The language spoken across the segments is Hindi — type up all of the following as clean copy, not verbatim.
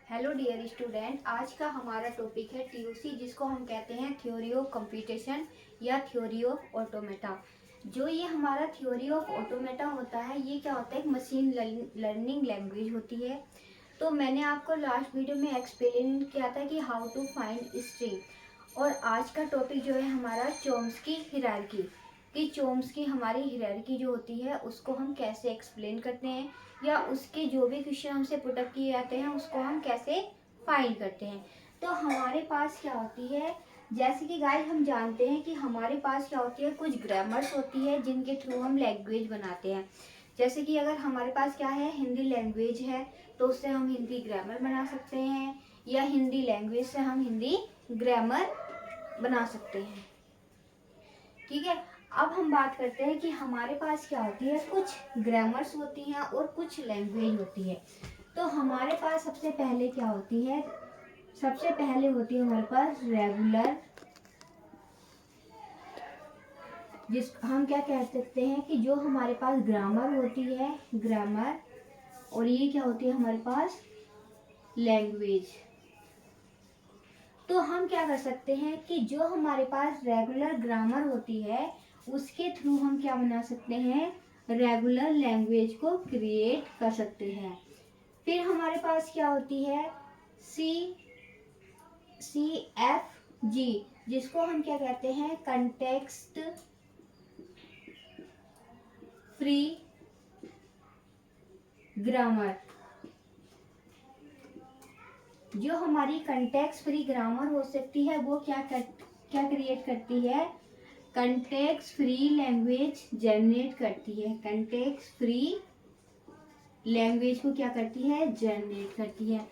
हेलो डियर स्टूडेंट, आज का हमारा टॉपिक है टीओसी, जिसको हम कहते हैं थ्योरी ऑफ कंप्यूटेशन या थ्योरी ऑफ ऑटोमेटा। जो ये हमारा थ्योरी ऑफ ऑटोमेटा होता है, ये क्या होता है, एक मशीन लर्निंग लैंग्वेज होती है। तो मैंने आपको लास्ट वीडियो में एक्सप्लेन किया था कि हाउ टू फाइंड स्ट्रिंग। और आज का टॉपिक जो है हमारा चॉम्स्की हायरार्की, कि चॉम्स्की हमारी हायरार्की जो होती है उसको हम कैसे एक्सप्लेन करते हैं, या उसके जो भी क्वेश्चन हमसे पुटअप किए जाते हैं उसको हम कैसे फाइंड करते हैं। तो हमारे पास क्या होती है, जैसे कि गाइस हम जानते हैं कि हमारे पास क्या होती है, कुछ ग्रामर्स होती है जिनके थ्रू हम लैंग्वेज बनाते हैं। जैसे कि अगर हमारे पास क्या है, हिंदी लैंग्वेज है, तो उससे हम हिंदी ग्रामर बना सकते हैं, या हिंदी लैंग्वेज से हम हिंदी ग्रामर बना सकते हैं। ठीक है। अब हम बात करते हैं कि हमारे पास क्या होती है, कुछ ग्रामर्स होती हैं और कुछ लैंग्वेज होती है। तो हमारे पास सबसे पहले क्या होती है, सबसे पहले होती है हमारे पास रेगुलर, जिस हम क्या कह सकते हैं कि जो हमारे पास ग्रामर होती है, ग्रामर, और ये क्या होती है हमारे पास लैंग्वेज। तो हम क्या कर सकते हैं कि जो हमारे पास रेगुलर ग्रामर होती है उसके थ्रू हम क्या बना सकते हैं, रेगुलर लैंग्वेज को क्रिएट कर सकते हैं। फिर हमारे पास क्या होती है, CFG, जिसको हम क्या कहते हैं, कंटेक्स्ट फ्री ग्रामर। जो हमारी कंटेक्स्ट फ्री ग्रामर हो सकती है वो क्या क्रिएट करती है, कंटेक्स्ट फ्री लैंग्वेज जनरेट करती है। कंटेक्स्ट फ्री लैंग्वेज को क्या करती है, जनरेट करती है।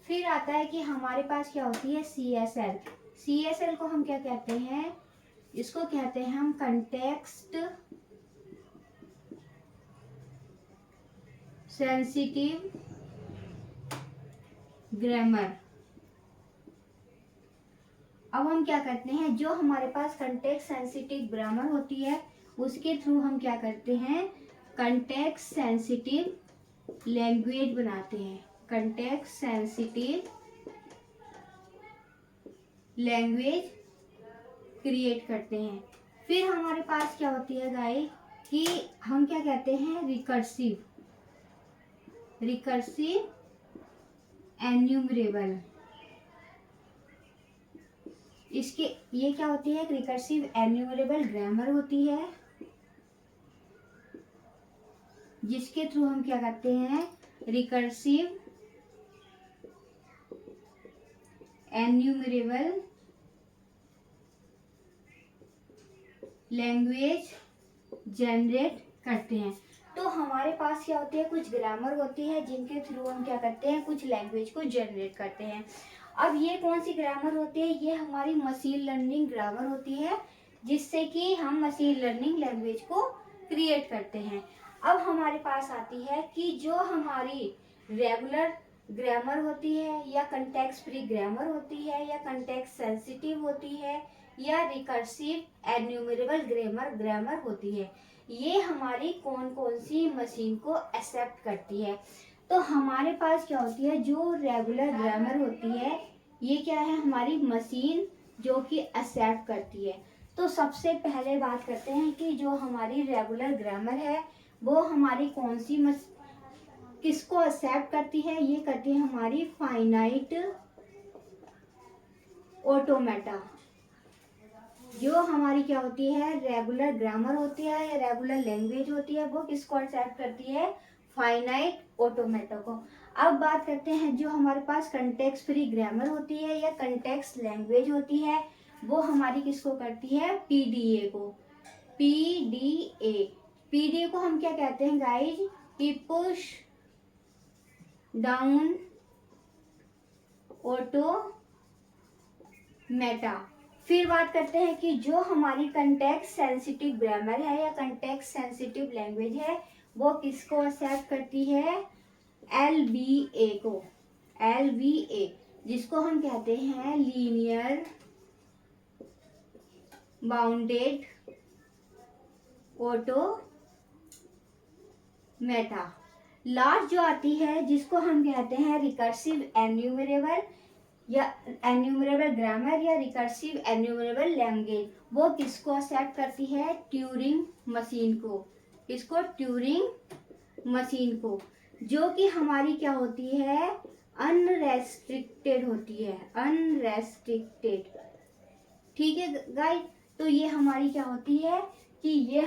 फिर आता है कि हमारे पास क्या होती है, CSL। CSL को हम क्या कहते हैं, इसको कहते हैं हम कंटेक्स्ट सेंसिटिव ग्रामर। अब हम क्या करते हैं, जो हमारे पास कंटेक्स्ट सेंसिटिव ग्रामर होती है उसके थ्रू हम क्या करते हैं, कंटेक्स्ट सेंसिटिव लैंग्वेज बनाते हैं। कंटेक्स्ट सेंसिटिव लैंग्वेज क्रिएट करते हैं। फिर हमारे पास क्या होती है गाइस, कि हम क्या कहते हैं, रिकर्सिव, रिकर्सिव एन्यूमरेबल। इसके ये क्या होती है, रिकर्सिव एन्यूमरेबल ग्रामर होती है, जिसके थ्रू हम क्या करते हैं, रिकर्सिव एन्यूमरेबल लैंग्वेज जनरेट करते हैं। तो हमारे पास क्या होती है, कुछ ग्रामर होती है जिनके थ्रू हम क्या करते हैं, कुछ लैंग्वेज को जनरेट करते हैं। अब ये कौन सी ग्रामर होती है, ये हमारी मशीन लर्निंग ग्रामर होती है, जिससे कि हम मशीन लर्निंग लैंग्वेज को क्रिएट करते हैं। अब हमारे पास आती है कि जो हमारी रेगुलर ग्रामर होती है, या कंटेक्स्ट फ्री ग्रामर होती है, या कंटेक्स्ट सेंसिटिव होती है, या रिकर्सिव एन्यूमरेबल ग्रामर होती है, ये हमारी कौन कौन सी मशीन को एक्सेप्ट करती है। तो हमारे पास क्या होती है, जो रेगुलर ग्रामर होती है, ये क्या है, हमारी मशीन जो कि एक्सेप्ट करती है। तो सबसे पहले बात करते हैं कि जो हमारी रेगुलर ग्रामर है वो हमारी कौन सी किसको एक्सेप्ट करती है, ये करती है हमारी फाइनाइट ऑटोमेटा। जो हमारी क्या होती है, रेगुलर ग्रामर होती है या रेगुलर लैंग्वेज होती है, वो किसको एक्सेप्ट करती है, फाइनाइट ऑटोमेटा को। अब बात करते हैं जो हमारे पास कंटेक्स्ट फ्री ग्रामर होती है या कंटेक्स्ट लैंग्वेज होती है, वो हमारी किसको करती है, PDA को। पीडीए को हम क्या कहते हैं गाइज, कि पुश डाउन ऑटोमेटा। फिर बात करते हैं कि जो हमारी कंटेक्स्ट सेंसिटिव ग्रामर है या कंटेक्स्ट सेंसिटिव लैंग्वेज है, वो किसको एक्सेप्ट करती है, LBA को। LBA, जिसको हम कहते हैं लीनियर बाउंडेड ऑटोमेटा। लास्ट जो आती है जिसको हम कहते हैं रिकर्सिव एन्यूमरेबल या एन्यूमरेबल ग्रामर या रिकर्सिव एन्यूमरेबल लैंग्वेज, वो किसको एक्सेप्ट करती है? ट्यूरिंग मशीन को। किसको? ट्यूरिंग मशीन को, जो कि हमारी क्या होती है? अनरेस्ट्रिक्टेड होती है, अनरेस्ट्रिक्टेड। ठीक है गाइस, तो ये हमारी क्या होती है कि ये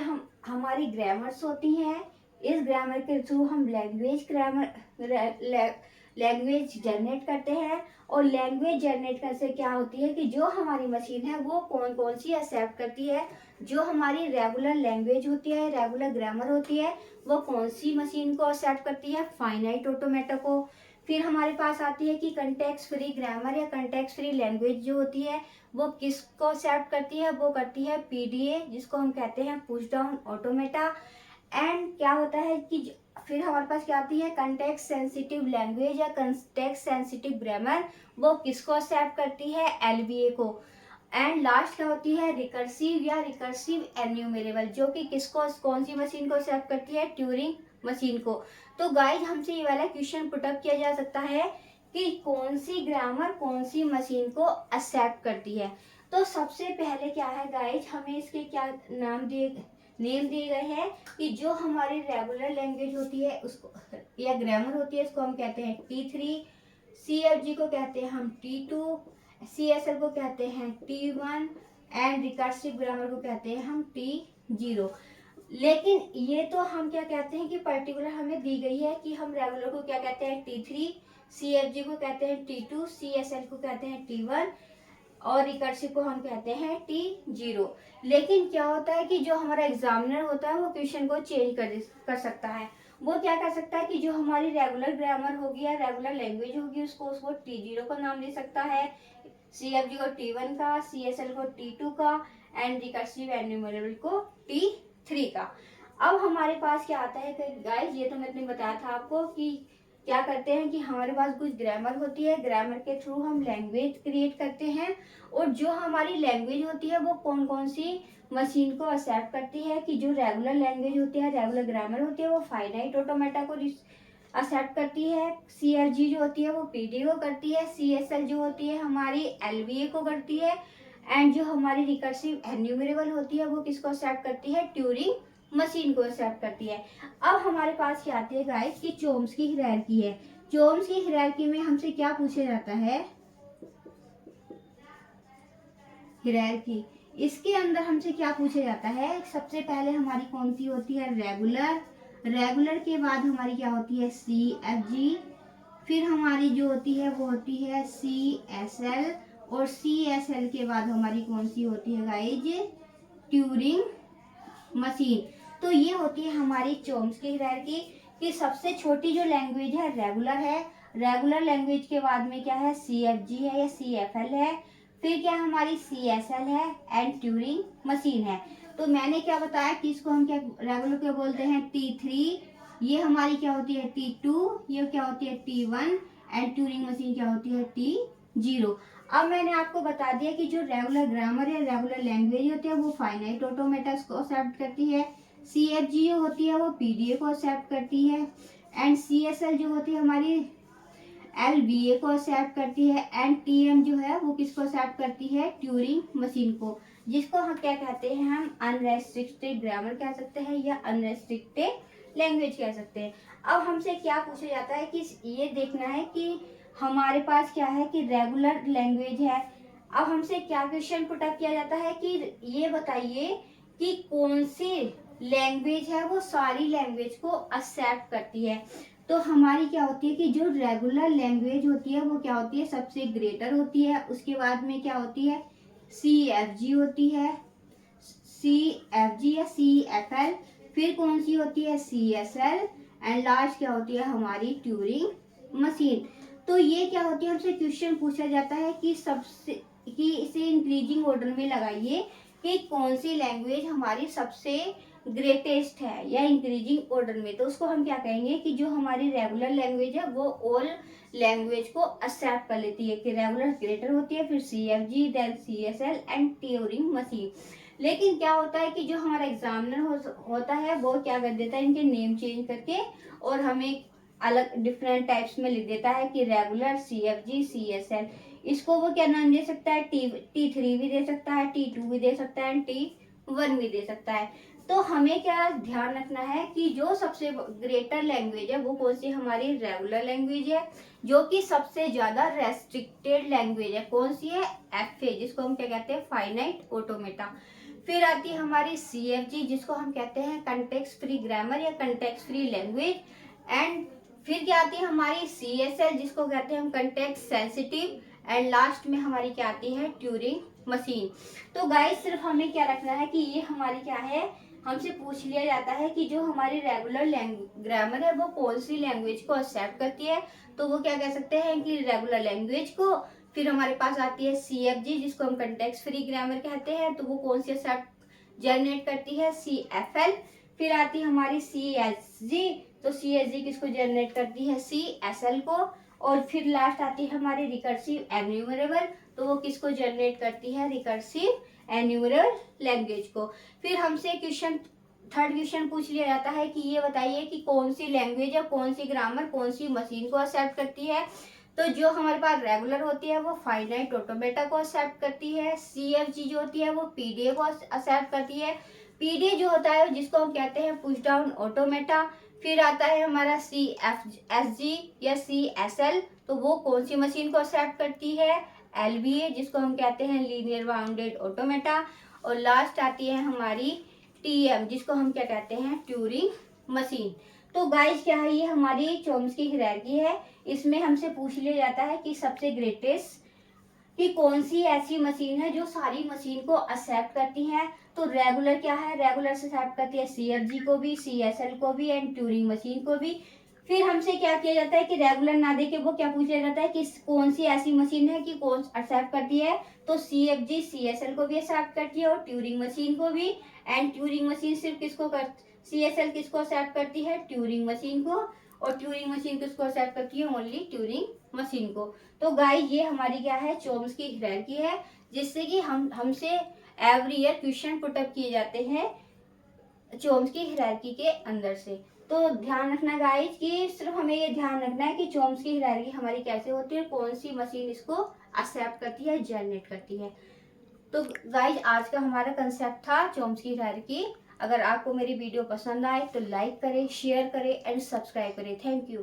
हमारी ग्रामर्स होती हैं। इस ग्रामर के थ्रू हम लैंग्वेज जनरेट करते हैं, और लैंग्वेज जनरेट करने से क्या होती है कि जो हमारी मशीन है वो कौन कौन सी एक्सेप्ट करती है। जो हमारी रेगुलर लैंग्वेज होती है, रेगुलर ग्रामर होती है, वो कौन सी मशीन को एक्सेप्ट करती है? फाइनाइट ऑटोमेटा को। फिर हमारे पास आती है कि कंटेक्स्ट फ्री ग्रामर या कंटेक्स्ट फ्री लैंग्वेज जो होती है वो किसको एक्सेप्ट करती है? वो करती है पीडीए, जिसको हम कहते हैं पुश डाउन ऑटोमेटा। एंड क्या होता है कि फिर हमारे पास क्या आती है? कंटेक्स्ट सेंसिटिव लैंग्वेज या कंटेक्स्ट सेंसिटिव ग्रामर, वो किसको एक्सेप्ट करती है? एलबीए को। एंड लास्ट क्या होती है? रिकर्सिव या रिकर्सिव एन्यूमरेबल, जो कि किसको, कौन सी मशीन को एक्सेप्ट करती है? ट्यूरिंग मशीन को। तो गाइज हमसे ये वाला क्वेश्चन पुटअप किया जा सकता है कि कौन सी ग्रामर कौन सी मशीन को एक्सेप्ट करती है। तो सबसे पहले क्या है गाइज, हमें इसके क्या नेम दिए गए हैं कि जो हमारी रेगुलर लैंग्वेज होती है उसको या ग्रामर होती है उसको हम कहते हैं T3, CFG को कहते हैं हम T2, CSL को कहते हैं T1 एंड रिकर्सिव ग्रामर को कहते हैं हम T0। लेकिन ये तो हम क्या कहते हैं कि पर्टिकुलर हमें दी गई है कि हम रेगुलर को क्या कहते हैं? T3, CFG को कहते हैं T2, CSL को कहते हैं T1 और रिकर्सिव को हम कहते हैं T0। लेकिन क्या होता है कि जो हमारा एग्जामिनर होता है वो क्वेश्चन को चेंज कर सकता है। वो क्या कर सकता है कि जो हमारी रेगुलर ग्रामर होगी या रेगुलर लैंग्वेज होगी उसको T0 का नाम दे सकता है, CFG को T1 का, CSL को T2 का एंड रिकर्सिव एन्यूमरेबल को T3 का। अब हमारे पास क्या आता है गाइस, ये तो मैंने बताया था आपको कि क्या करते हैं कि हमारे पास कुछ ग्रामर होती है, ग्रामर के थ्रू हम लैंग्वेज क्रिएट करते हैं, और जो हमारी लैंग्वेज होती है वो कौन कौन सी मशीन को एक्सेप्ट करती है कि जो रेगुलर लैंग्वेज होती है, रेगुलर ग्रामर होती है वो फाइनाइट ऑटोमेटा को एक्सेप्ट करती है, CFG जो होती है वो PD को करती है, CSL जो होती है हमारी LVA को करती है, एंड जो हमारी रिकर्सिव एन्यूमरेबल होती है वो किसको एक्सेप्ट करती है? ट्यूरिंग मशीन को एक्सेप्ट करती है। अब हमारे पास क्या आती है गाइस कि चोम्स्की हायरार्की है। चोम्स्की हायरार्की में हमसे क्या पूछा जाता है? हायरार्की, इसके अंदर हमसे क्या पूछा जाता है? सबसे पहले हमारी कौन सी होती है? रेगुलर। रेगुलर के बाद हमारी क्या होती है? CFG। फिर हमारी जो होती है वो होती है CSL, और CSL के बाद हमारी कौन सी होती है गाइज? Turing machine. तो ये होती है हमारी चोम्स्की हायरार्की कि सबसे छोटी जो लैंग्वेज है रेगुलर है, रेगुलर लैंग्वेज के बाद में क्या है? CFG है या CFL है, फिर क्या हमारी CSL है एंड ट्यूरिंग मशीन है। तो मैंने क्या बताया कि इसको हम क्या रेगुलर क्या बोलते हैं? T3, ये हमारी क्या होती है? T2, ये क्या होती है? T1 एंड ट्यूरिंग मशीन क्या होती है? T0। अब मैंने आपको बता दिया कि जो रेगुलर ग्रामर या रेगुलर लैंग्वेज होती है वो फाइनाइट ऑटोमेटा को एक्सेप्ट करती है, CFG जो होती है वो PDA को एक्सेप्ट करती है, एंड CSL जो होती है हमारी LVA को एक्सेप्ट करती है, एंड TM जो है वो किसको एक्सेप्ट करती है? ट्यूरिंग मशीन को, जिसको हम क्या कहते हैं? हम अनरेस्ट्रिक्टेड ग्रामर कह सकते हैं या अनरेस्ट्रिक्टेड लैंग्वेज कह सकते हैं। अब हमसे क्या पूछा जाता है कि ये देखना है कि हमारे पास क्या है कि रेगुलर लैंग्वेज है। अब हमसे क्या क्वेश्चन पुटअप किया जाता है कि ये बताइए कि कौन सी लैंग्वेज है वो सारी लैंग्वेज को एक्सेप्ट करती है। तो हमारी क्या होती है कि जो रेगुलर लैंग्वेज होती है वो क्या होती है? सबसे ग्रेटर होती है। उसके बाद में क्या होती है? CFG होती है, CFG या CFL, फिर कौन सी होती है? CSL, एंड लास्ट क्या होती है? हमारी ट्यूरिंग मशीन। तो ये क्या होती है? हमसे क्वेश्चन पूछा जाता है कि सबसे कि इसे इंक्रीजिंग ऑर्डर में लगाइए कि कौन सी लैंग्वेज हमारी सबसे ग्रेटेस्ट है या इंक्रीजिंग ऑर्डर में। तो उसको हम क्या कहेंगे कि जो हमारी रेगुलर लैंग्वेज है वो ऑल लैंग्वेज को एक्सेप्ट कर लेती है कि रेगुलर ग्रेटर होती है, फिर CFG, then CSL and Turing machine. लेकिन क्या होता है कि जो हमारा एग्जामिनर होता है वो क्या कर देता है? इनके नेम चेंज करके और हमें अलग डिफरेंट टाइप्स में लिख देता है कि रेगुलर, CFG, CSL। इसको वो क्या नाम दे सकता है, T3 भी दे सकता है, T2 भी दे सकता है, T1 भी दे सकता है। तो हमें क्या ध्यान रखना है कि जो सबसे ग्रेटर लैंग्वेज है वो कौन सी हमारी रेगुलर लैंग्वेज है, जो कि सबसे ज्यादा रेस्ट्रिक्टेड लैंग्वेज है कौन सी है, FA, जिसको हम क्या कहते हैं, फाइनाइट ऑटोमेटा। फिर आती है हमारी CFG, जिसको हम कहते हैं कंटेक्स्ट फ्री ग्रामर या कंटेक्स्ट फ्री लैंग्वेज। एंड फिर क्या आती है हमारी CSL, जिसको कहते हैं हम कंटेक्स्ट सेंसिटिव। एंड लास्ट में हमारी क्या आती है, ट्यूरिंग मशीन। तो गाइस सिर्फ हमें क्या रखना है कि ये हमारी क्या है, हमसे पूछ लिया जाता है कि जो हमारी रेगुलर ग्रामर है वो कौन सी लैंग्वेज को एक्सेप्ट करती है, तो वो क्या कह सकते हैं कि रेगुलर लैंग्वेज को। फिर हमारे पास आती है CFG, जिसको हम कंटेक्स्ट फ्री ग्रामर कहते हैं, तो वो कौन सी एक्सेप्ट जनरेट करती है, CFL। फिर आती है हमारी CSG, तो CSG किसको जनरेट करती है, CSL को। और फिर लास्ट आती है हमारी रिकर्सिव एन्यूमरेबल, तो वो किसको जनरेट करती है, रिकर्सिव एन्यूमरेबल लैंग्वेज को। फिर हमसे थर्ड क्वेश्चन पूछ लिया जाता है कि ये बताइए कि कौन सी लैंग्वेज या कौन सी ग्रामर कौन सी मशीन को एक्सेप्ट करती है। तो जो हमारे पास रेगुलर होती है वो फाइनाइट ऑटोमेटा को एक्सेप्ट करती है, CFG जो होती है वो PDA को एक्सेप्ट करती है, PDA जो होता है जिसको हम कहते हैं पुश डाउन ऑटोमेटा। फिर आता है हमारा CSG या CSL, तो वो कौन सी मशीन को एक्सेप्ट करती है, LBA, जिसको हम कहते हैं लीनियर बाउंडेड ऑटोमेटा। और लास्ट आती है हमारी TM, जिसको हम क्या कहते हैं, ट्यूरिंग मशीन। तो गाइस क्या है, ये हमारी चॉम्स्की हायरार्की है। इसमें हमसे पूछ लिया जाता है कि सबसे ग्रेटेस्ट कि कौन सी ऐसी मशीन है जो सारी मशीन को एक्सेप्ट करती है। तो रेगुलर क्या है, रेगुलर से एक्सेप्ट करती है CFG को भी, CSL को भी एंड ट्यूरिंग मशीन को भी। फिर हमसे क्या किया जाता है कि रेगुलर ना देके वो क्या पूछ लिया जाता है कि कौन सी ऐसी मशीन है कि कौन एक्सेप्ट करती है, तो CFG CSL को भी एक्सेप्ट करती है और ट्यूरिंग मशीन को भी। एंड ट्यूरिंग मशीन सिर्फ किसको कर, CSL किसको एक्सेप्ट करती है, ट्यूरिंग मशीन को। और ट्यूरिंग मशीन किसको एक्सेप्ट करती है, ओनली ट्यूरिंग मशीन को। तो गाइस ये हमारी क्या है, चॉम्स्की हायरार्की है, जिससे कि हमसे every year question put up किए जाते हैं चॉम्स्की हायरार्की के अंदर से। तो ध्यान रखना गाइस कि सिर्फ हमें ये ध्यान रखना है कि चॉम्स्की हायरार्की हमारी कैसे होती है, कौन सी मशीन इसको एक्सेप्ट करती है, जनरेट करती है। तो गाइज आज का हमारा कंसेप्ट था चॉम्स्की हायरार्की। अगर आपको मेरी वीडियो पसंद आए तो लाइक करें, शेयर करें एंड सब्सक्राइब करें। Thank you.